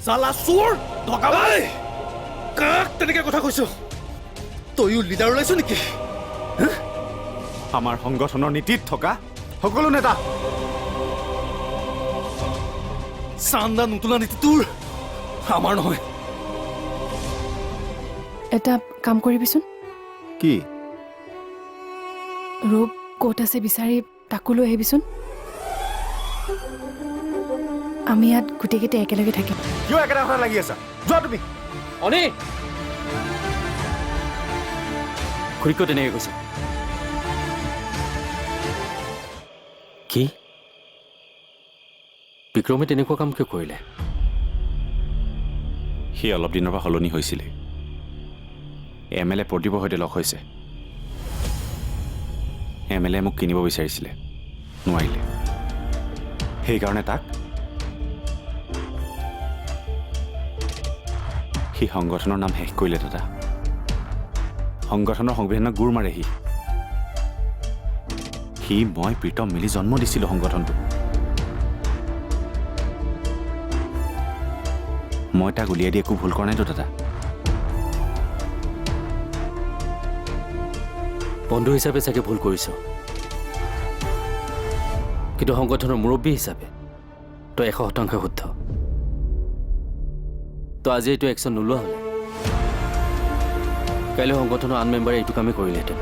চালা চোৰ ধকাবাজ কাক তেনেকে কথা কৈছ তইও লিডাৰ ওলাইছ নেকি আমাৰ সংগঠনৰ নীতিত থকা সকলো নেতা চান্দা নুতুলা নীতি তোৰ আমাৰ নহয় এটা কাম কৰিবিচোন কি ৰূপ ক'ত আছে বিচাৰি তাকো লৈ আহিবিচোন আমি ইয়াত গোটেইকেইটা একেলগে থাকিম কিয় একেটা কথা লাগি আছা যোৱা তুমি অনি খুৰীকো তেনেকৈ কৈছে কি বিক্ৰমে তেনেকুৱা কাম কিয় কৰিলে সি অলপ দিনৰ পৰা সলনি হৈছিলে MLA প্ৰদীপৰ সৈতে লগ হৈছে MLA মোক কিনিব বিচাৰিছিলে নোৱাৰিলে সেইকাৰণে তাক সি সংগঠনৰ নাম শেষ কৰিলে দাদা সংগঠনৰ সংবিধানক গুৰ মাৰে সি মই প্ৰীতম মিলি জন্ম দিছিলোঁ সংগঠনটো মই তাক উলিয়াই দি একো ভুল কৰা নাইতো দাদা বন্ধু হিচাপে চাগে ভুল কৰিছ কিন্তু সংগঠনৰ মুৰব্বী হিচাপে তই 100% শুদ্ধ তই আজি এইটো একশ্যন নোলোৱা হ'লে কাইলৈ সংগঠনৰ আন মেম্বাৰে এইটো কামেই কৰিলেহেঁতেন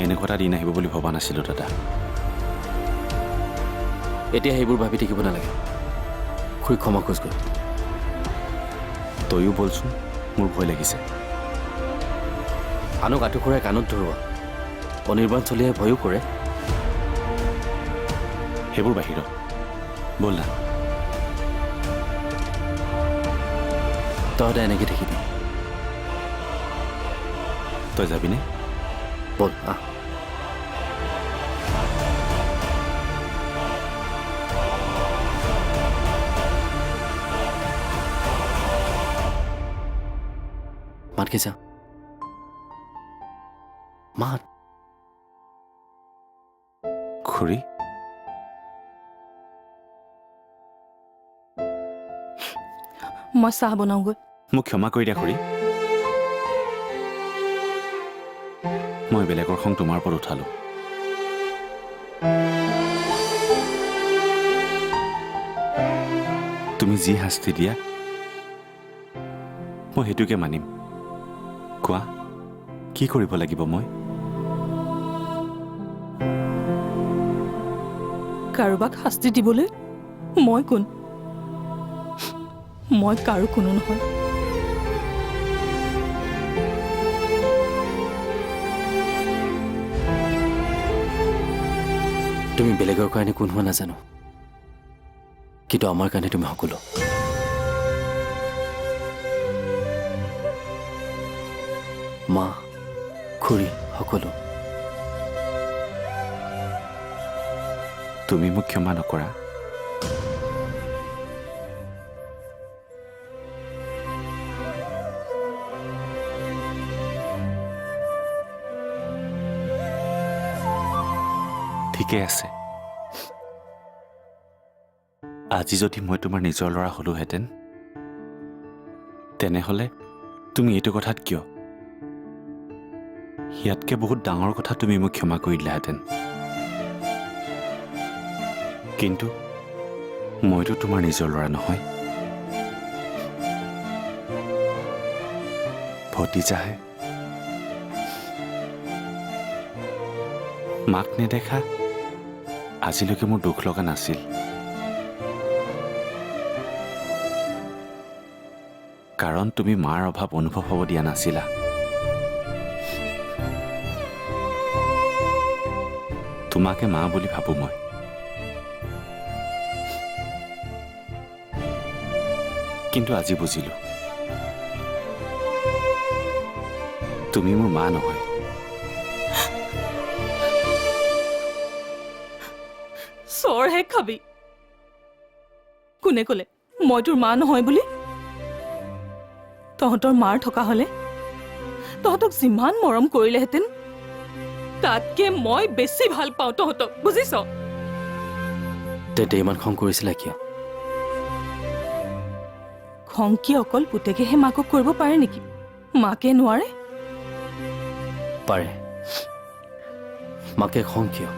এনেকুৱা এটা দিন আহিব বুলি ভবা নাছিলোঁ দাদা এতিয়া সেইবোৰ ভাবি থাকিব নালাগে খুৰী ক্ষমা খোজগৈ তয়ো বলচোন মোৰ ভয় লাগিছে আনক আঁঠুখৰাই কাণত ধৰোৱা অনিৰ্বাণ চলিয়াই ভয়ো কৰে সেইবোৰ বাহিৰত বল না তহঁতে এনেকৈ থাকিবি তই যাবিনে বল আহ মাত কি যা মাত খুৰী মই চাহ বনাওঁগৈ মোক ক্ষমা কৰি দিয়া খুৰী মই বেলেগৰ খং তোমাৰ ওপৰত উঠালোঁ তুমি যি শাস্তি দিয়া মই সেইটোকে মানিম কোৱা কি কৰিব লাগিব মই কাৰোবাক শাস্তি দিবলৈ মই কোন মই কাৰো কোনো নহয় তুমি বেলেগৰ কাৰণে কোন হোৱা নাজানো কিন্তু আমাৰ কাৰণে তুমি সকলো মা খুৰী সকলো তুমি মোক ক্ষমা নকৰা ঠিকে আছে আজি যদি মই তোমাৰ নিজৰ ল'ৰা হলোহেঁতেন তেনেহ'লে তুমি এইটো কথাত কিয় ইয়াতকৈ বহুত ডাঙৰ কথা তুমি মোক ক্ষমা কৰি দিলাহেঁতেন কিন্তু মইতো তোমাৰ নিজৰ ল'ৰা নহয় ভতিজাহে মাক নেদেখা আজিলৈকে মোৰ দুখ লগা নাছিল কাৰণ তুমি মাৰ অভাৱ অনুভৱ হ'ব দিয়া নাছিলা তোমাকে মা বুলি ভাবোঁ মই কিন্তু আজি বুজিলোঁ তুমি মোৰ মা নহয় চৰহে খাবি কোনে ক'লে মই তোৰ মা নহয় বুলি তহঁতৰ মাৰ থকা হ'লে তহঁতক যিমান মৰম কৰিলেহেঁতেন তাতকে মই বেছি ভাল পাওঁ তহঁতক বুজিছ তেন্তে ইমান খং কৰিছিলা কিয় খং কি অকল পুতেকেহে মাকক কৰিব পাৰে নেকি? মাকে নোৱাৰে? পাৰে। মাকে খং কিয়?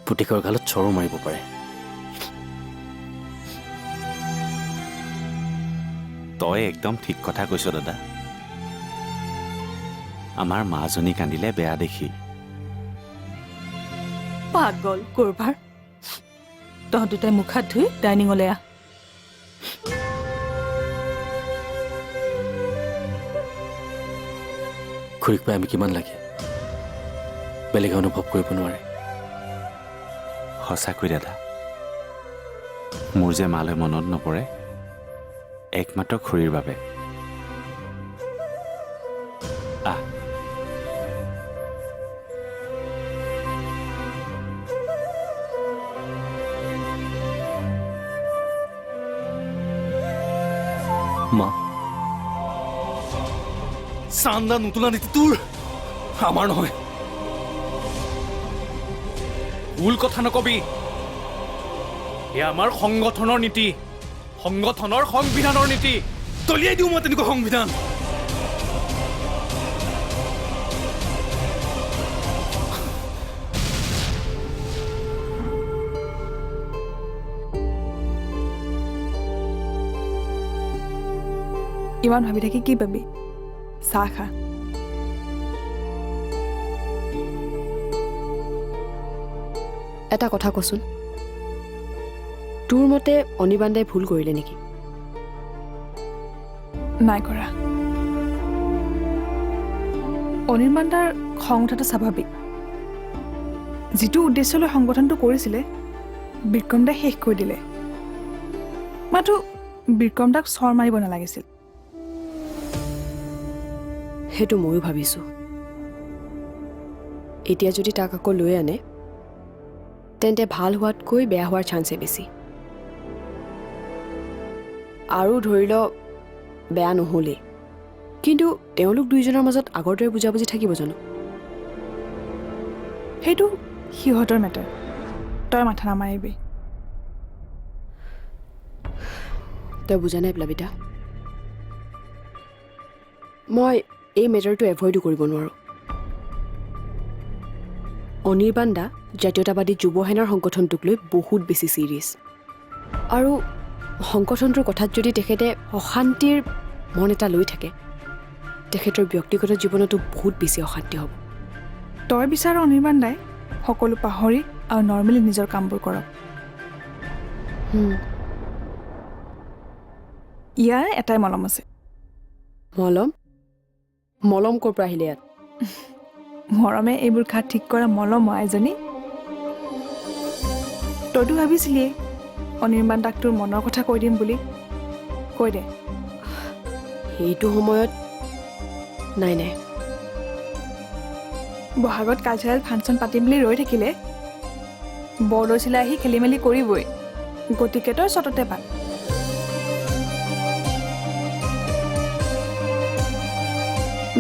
পুতেকৰ গালত চৰো মাৰিব পাৰে। তই একদম ঠিক কথা কৈছ দাদা। আমাৰ মাজনী কান্দিলে বেয়া দেখি। পাগল কৰবাৰ। তহঁত দুটাই মুখ হাত ধুই ডাইনিঙলৈ আহ। খুৰীক পাই আমি কিমান লাগে বেলেগে অনুভৱ কৰিব নোৱাৰে। সঁচাকৈ দাদা, মোৰ যে মালৈ মনত নপৰে একমাত্ৰ খুৰীৰ বাবে। আহ, মা চান্দা নুতলা নীতি তোৰ, আমাৰ নহয়। ভুল কথা নকবি। এয়া আমাৰ সংগঠনৰ নীতি, সংগঠনৰ সংবিধানৰ নীতি। দলিয়াই দিওঁ মই তেনেকুৱা সংবিধান। ইমান ভাবি থাকি কি পাবি? চাহ খা। এটা কথা কচোন, তোৰ মতে অনিৰ্বাণদাই ভুল কৰিলে নেকি? নাই কৰা। অনিৰ্বাণদাৰ খং উঠাটো স্বাভাৱিক। যিটো উদ্দেশ্যলৈ সংগঠনটো কৰিছিলে বিক্ৰমদাই শেষ কৰি দিলে। মাথো বিক্ৰমদাক চৰ মাৰিব নালাগিছিল। সেইটো ময়ো ভাবিছোঁ। এতিয়া যদি তাক আকৌ লৈ আনে তেন্তে ভাল হোৱাতকৈ বেয়া হোৱাৰ চান্সে বেছি। আৰু ধৰি ল বেয়া নহ'লেই, কিন্তু তেওঁলোক দুয়োজনৰ মাজত আগৰ দৰে বুজাবুজি থাকিব জানো? সেইটো সিহঁতৰ মেটাৰ, তই মাথা নামাৰিবি। তই বুজা নাই প্লাবিতা, মই এই মেটাৰটো এভইডো কৰিব নোৱাৰোঁ। অনিৰ্বাণ দা জাতীয়তাবাদী যুৱ সেনাৰ সংগঠনটোক লৈ বহুত বেছি ছিৰিয়াছ। আৰু সংগঠনটোৰ কথাত যদি তেখেতে অশান্তিৰ মন এটা লৈ থাকে, তেখেতৰ ব্যক্তিগত জীৱনতো বহুত বেছি অশান্তি হ'ব। তই বিচাৰ অনিৰ্বাণ দাই সকলো পাহৰি আৰু নৰ্মেলি নিজৰ কামবোৰ কৰক। ইয়াৰ এটাই মলম আছে। মলম? মলম ক'ৰ পৰা আহিলে ইয়াত? মৰমে এইবোৰ ঘাট ঠিক কৰা মলম এজনী। তইতো ভাবিছিলিয়ে অনিৰ্বাণ দাক তোৰ মনৰ কথা কৈ দিম বুলি। কৈ দে। সেইটো সময়ত নাই নাই। বহাগত কালচাৰেল ফাংচন পাতিম বুলি ৰৈ থাকিলে বৰদৈচিলাই আহি খেলি মেলি কৰিবই। গতিকে তই চটতে পাত।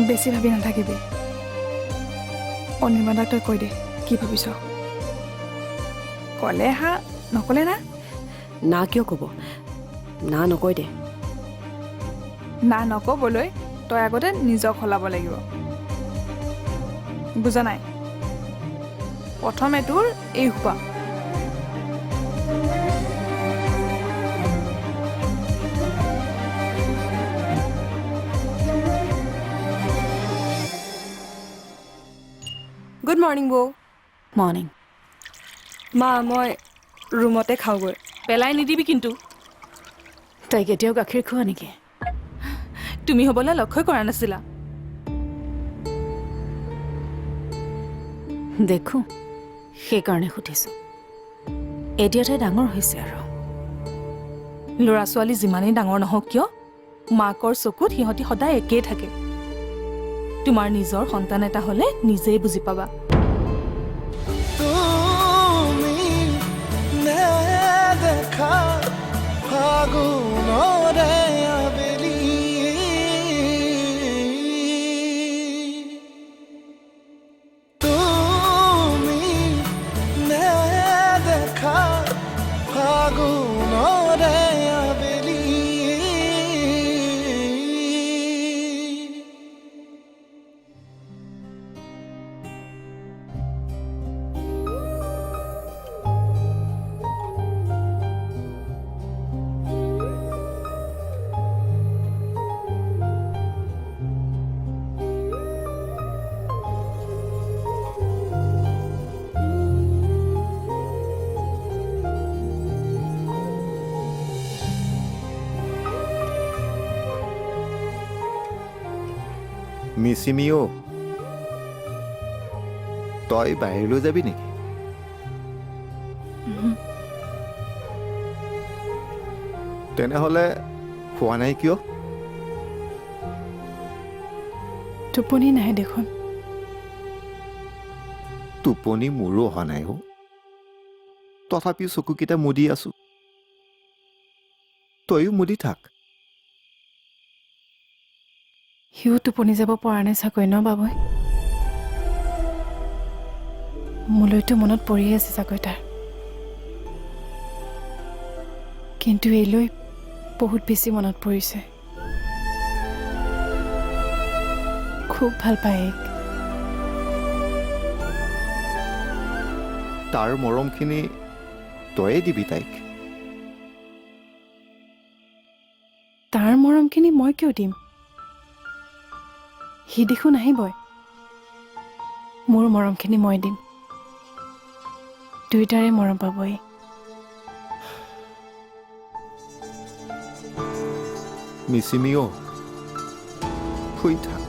বেছি ভাবি নাথাকিবি। অনিৰ্বাণ দাক তই কৈ দে কি ভাবিছ। ক'লে হা, নক'লে না? না কিয় ক'ব? না নকয় দে। না নক'বলৈ তই আগতে নিজক সলাব লাগিব। বুজা নাই? প্ৰথমে তোৰ এই সোপা। গুড মৰ্ণিং বৌ। মৰ্ণিং। মা মই ৰুমতে খাওঁগৈ। পেলাই নিদিবি কিন্তু। তাই কেতিয়াও গাখীৰ খোৱা নেকি? তুমি হ'বলৈ লক্ষ্য কৰা নাছিলা। দেখোঁ, সেইকাৰণে সুধিছোঁ। এতিয়া তাই ডাঙৰ হৈছে আৰু। ল'ৰা ছোৱালী যিমানেই ডাঙৰ নহওক কিয় মাকৰ চকুত সিহঁতি সদায় একেই থাকে। তোমাৰ নিজৰ সন্তান এটা হ'লে নিজেই বুজি পাবা। তুমি নেদেখা ফাগুনৰে আবেলি তুমি নেদেখা ফাগুনৰে আবেলি মিচিমিও তই বাহিৰলৈ যাবি নেকি? তেনেহ'লে খোৱা নাই কিয়? টোপনি নাহে দেখোন। টোপনি মোৰো অহা নাই অ'। তথাপিও চকুকেইটা মুদি আছো। তয়ো মুদি থাক। সিও টোপনি যাব পৰা নাই চাগৈ ন বাবুই? মোলৈতো মনত পৰিয়ে আছে চাগৈ তাৰ। কিন্তু এইলৈ বহুত বেছি মনত পৰিছে। খুব ভাল পায় এইক। তাৰ মৰমখিনি তয়ে দিবি তাইক। তাৰ মৰমখিনি মই কিয় দিম? সি দেখোন আহিবই। মোৰ মৰমখিনি মই দিম। দুয়োটাৰে মৰম পাবই। মিচিমিও শুই থাক।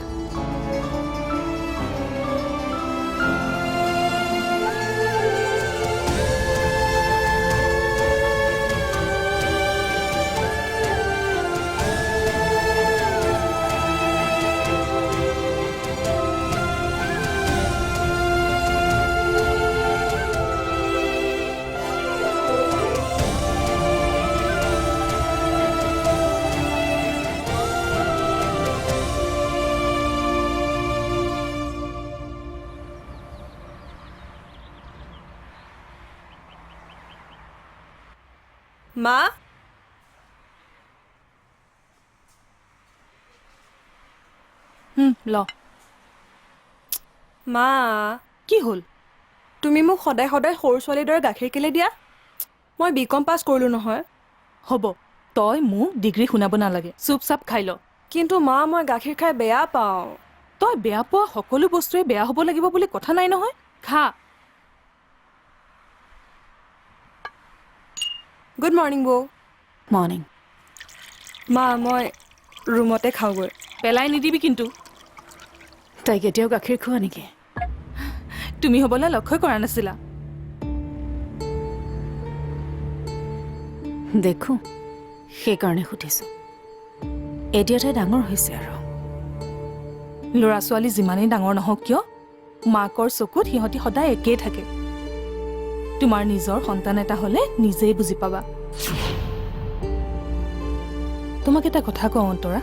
মা? ল। মা, কি হ'ল? তুমি মোক সদায় সদায় সৰু ছোৱালীৰ দৰে গাখীৰ কেলে দিয়া? মই BCom পাছ কৰিলোঁ নহয়। হ'ব, তই মোক ডিগ্ৰী শুনাব নালাগে। চুপ চাপ খাই ল। কিন্তু মা, মই গাখীৰ খাই বেয়া পাওঁ। তই বেয়া পোৱা সকলো বস্তুৱে বেয়া হ'ব লাগিব বুলি কথা নাই নহয়। খা। গুড মৰ্ণিং বৌ। মৰ্ণিং। মা, মই ৰুমতে খাওঁগৈ। পেলাই নিদিবি কিন্তু। তাইক এতিয়াও গাখীৰ খোৱা নেকি? তুমি হ'বলৈ লক্ষ্য কৰা নাছিলা। দেখোঁ, সেইকাৰণে সুধিছোঁ। এতিয়া তাই ডাঙৰ হৈছে আৰু। ল'ৰা ছোৱালী যিমানেই ডাঙৰ নহওক কিয়, মাকৰ চকুত সিহঁতি সদায় একেই থাকে। তোমাৰ নিজৰ সন্তান এটা হ'লে নিজেই বুজি পাবা। তোমাক এটা কথা কওঁ অন্তৰা,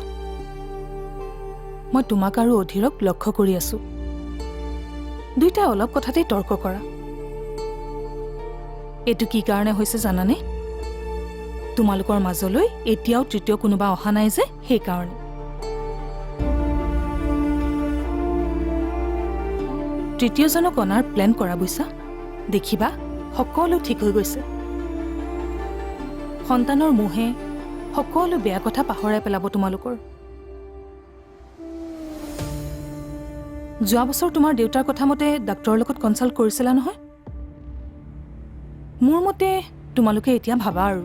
মই তোমাক আৰু অধীৰক লক্ষ্য কৰি আছো। দুইটাই অলপ কথাতেই তৰ্ক কৰা। এইটো কি কাৰণে হৈছে জানানে? তোমালোকৰ মাজলৈ এতিয়াও তৃতীয় কোনোবা অহা নাই যে, সেইকাৰণে। তৃতীয়জনক অনাৰ প্লেন কৰা বুইছা? দেখিবা সকলো ঠিক হৈ গৈছে। সন্তানৰ মোহে সকলো বেয়া কথা পাহৰাই পেলাব তোমালোকৰ। যোৱা বছৰ তোমাৰ দেউতাৰ কথা মতে ডাক্তৰৰ লগত কনচাল্ট কৰিছিলা নহয়? মোৰ মতে তোমালোকে এতিয়া ভাবা আৰু।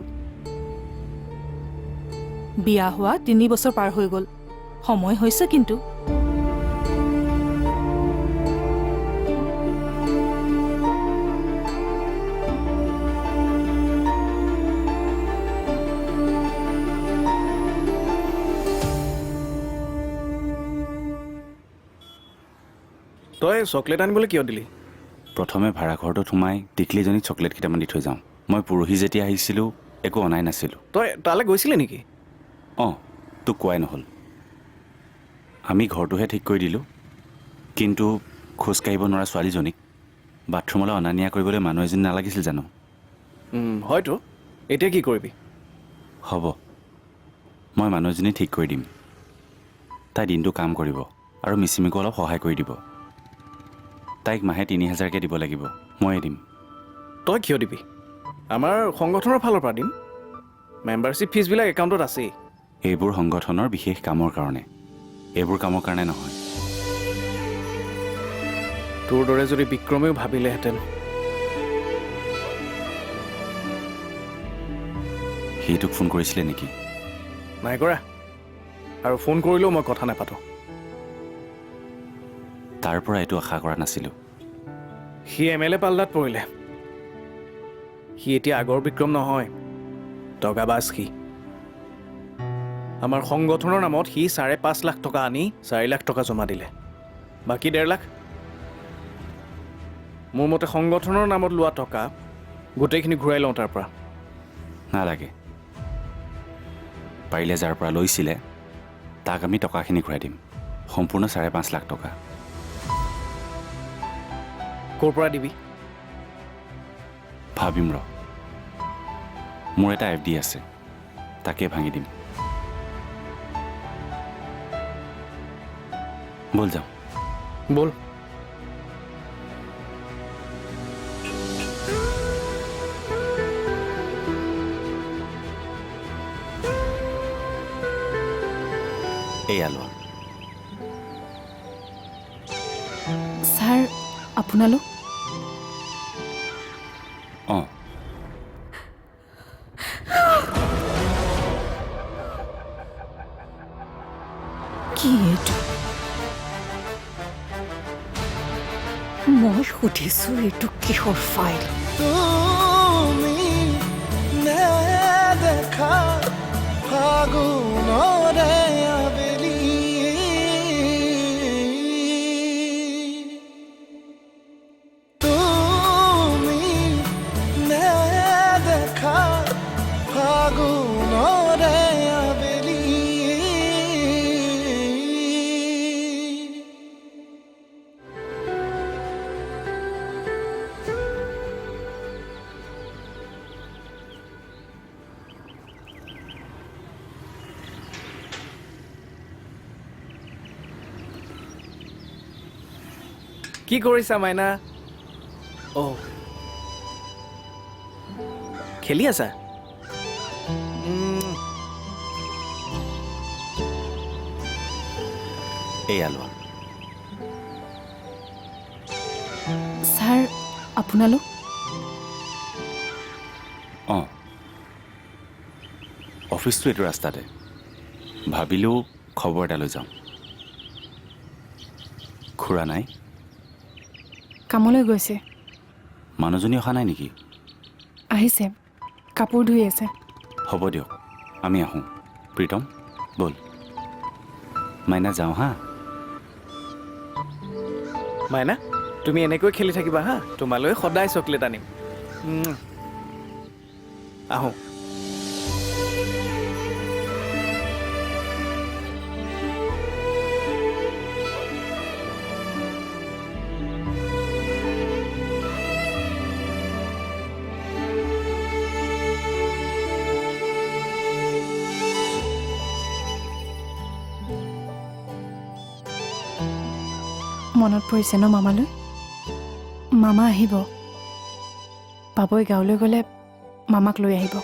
বিয়া হোৱা 3 বছৰ পাৰ হৈ গ'ল। সময় হৈছে কিন্তু। তই চকলেট আনিবলৈ কিয় দিলি? প্ৰথমে ভাড়াঘৰটোত সোমাই টিকলিজনীক চকলেট কেইটামান দি থৈ যাওঁ। মই পৰহি যেতিয়া আহিছিলোঁ একো অনাই নাছিলোঁ। তই তালৈ গৈছিলি নেকি? অঁ, তোক কোৱাই নহ'ল। আমি ঘৰটোহে ঠিক কৰি দিলোঁ, কিন্তু খোজকাঢ়িব নোৱাৰা ছোৱালীজনীক বাথৰুমলৈ অনা নিয়া কৰিবলৈ মানুহ এজনী নালাগিছিল জানো? হয়তো। এতিয়া কি কৰিবি? হ'ব, মই মানুহ এজনী ঠিক কৰি দিম। তাই দিনটো কাম কৰিব আৰু মিচিমিকো অলপ সহায় কৰি দিব। তাইক মাহে 3000কৈ দিব লাগিব। ময়ে দিম। তই কিয় দিবি? আমাৰ সংগঠনৰ ফালৰ পৰা দিম। মেম্বাৰশ্বিপ ফিজবিলাক একাউণ্টত আছেই। এইবোৰ সংগঠনৰ বিশেষ কামৰ কাৰণে, এইবোৰ কামৰ কাৰণে নহয়। তোৰ দৰে যদি বিক্ৰমেও ভাবিলেহেঁতেন। সি তোক ফোন কৰিছিলে নেকি? নাই কৰা, আৰু ফোন কৰিলেও মই কথা নাপাতো। তাৰ পৰা এইটো আশা কৰা নাছিলোঁ। সি MLA পাল্লাত পৰিলে। সি এতিয়া আগৰ বিক্ৰম নহয়, টকাবাজ সি। আমাৰ সংগঠনৰ নামত সি 5.5 লাখ টকা আনি 4 লাখ টকা জমা দিলে, বাকী 1.5 লাখ। মোৰ মতে সংগঠনৰ নামত লোৱা টকা গোটেইখিনি ঘূৰাই লওঁ তাৰ পৰা। নালাগে, পাৰিলে যাৰ পৰা লৈছিলে তাক আমি টকাখিনি ঘূৰাই দিম, সম্পূৰ্ণ 5.5 লাখ টকা। ক'ৰ পৰা দিবি? ভাবিম ৰ, মোৰ এটা FD আছে, তাকে ভাঙি দিম। ব'ল যাওঁ। ব'ল। এয়া লোৱা। ছাৰ আপোনালোক অঁ, কি এইটো? মই সুধিছোঁ এইটো কিহৰ ফাইল? তুমি নেদেখা ফাগুনৰে আবেলি তুমি নেদেখা ফাগুনৰে আবেলি কি কৰিছা মাইনা? অ' খেলি আছা? এয়া লোৱা। ছাৰ আপোনালোক অঁ, অফিচটো এইটো ৰাস্তাতে, ভাবিলোঁ খবৰ এটা লৈ যাওঁ। খুৰা নাই? কামলৈ গৈছে, মানুহজনী অহা নাই নেকি? আহিছে, কাপোৰ ধুই আছে। হ'ব দিয়ক, আমি আহোঁ। প্ৰীতম ব'ল। মাইনা যাওঁ হা। মাইনা, তুমি এনেকৈ খেলি থাকিবা হা, তোমালৈ সদায় চকলেট আনিম। আহোঁ। মনত পৰিছে ন মামালৈ? মামা আহিব, পাবই গাঁৱলৈ গ'লে মামাক লৈ আহিব।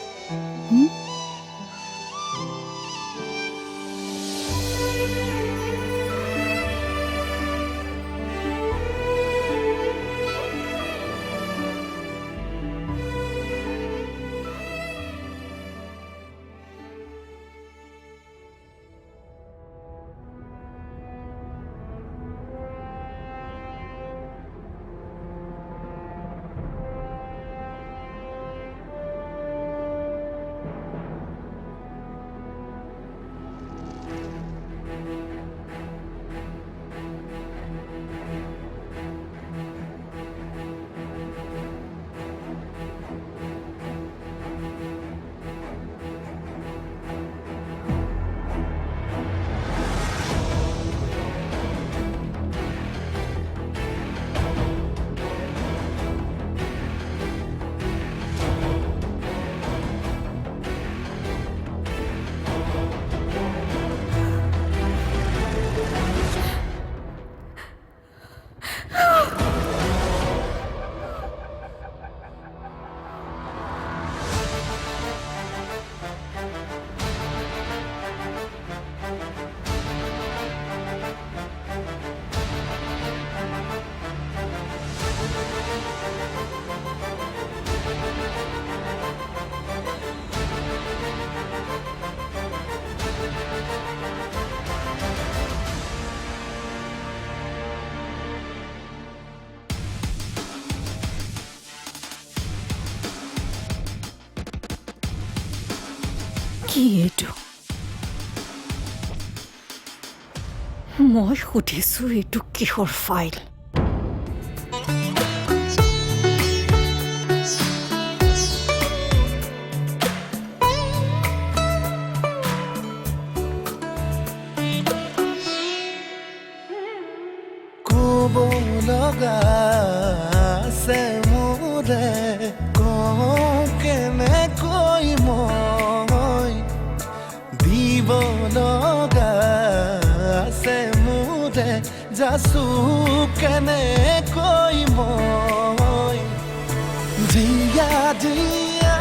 কি এইটো মই সুধিছো এইটো কিহৰ ফাইল ক'ব লগা আছে মোৰে কওঁ কেনেকৈ মই দিব লগা আছে মোৰে যাচো কেনেকৈ মই জীয়া জীয়া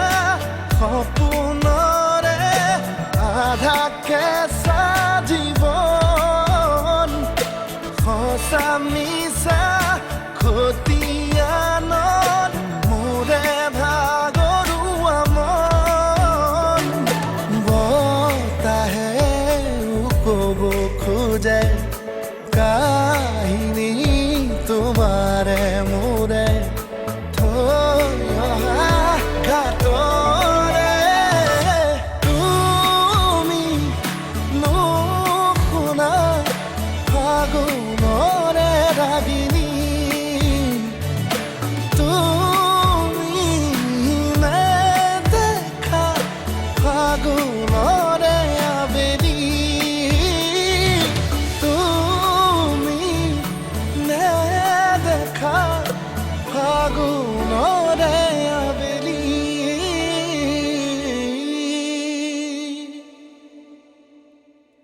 সপোনৰে আধা কেঁচা জীৱন সঁচা মিছা খতিয়ানত মোৰে ভাগৰুৱা মন বতাহেও ক'ব খোজে কাহিনী তোমাৰে মোৰে থৈ অহা ঘাটৰে তুমি নুশুনা ফাগুন